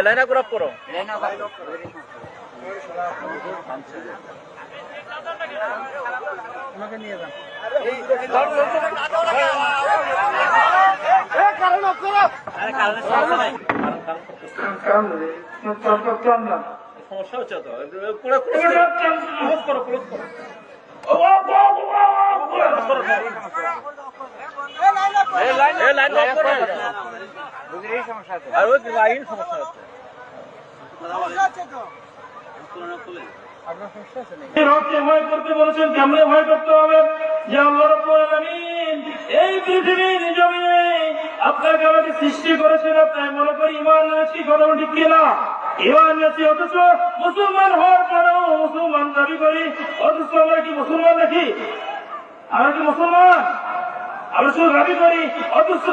লাইনা group করো আমাকে নিয়ে যান সমস্যা হচ্ছে তো ক্লোজ করো ক্লোজ করো ভয় করতে বলেছেন, কেমনে ভয় করতে হবে যে আল্লাহ রাব্বুল আলামিন এই পৃথিবীর জমিনে আপনাকে আমাকে সৃষ্টি করেছেন। আপনার মনে করি ঈমান এনেছি, কথা ঠিক কিনা? ঈমান এনেছি, অথচ মুসলমান হওয়ার পরেও মুসলমান দাবি করি, অথচ আমরা কি মুসলমান নাকি? আমরা কি মুসলমান? আমরা শুধু দাবি করি, অথচ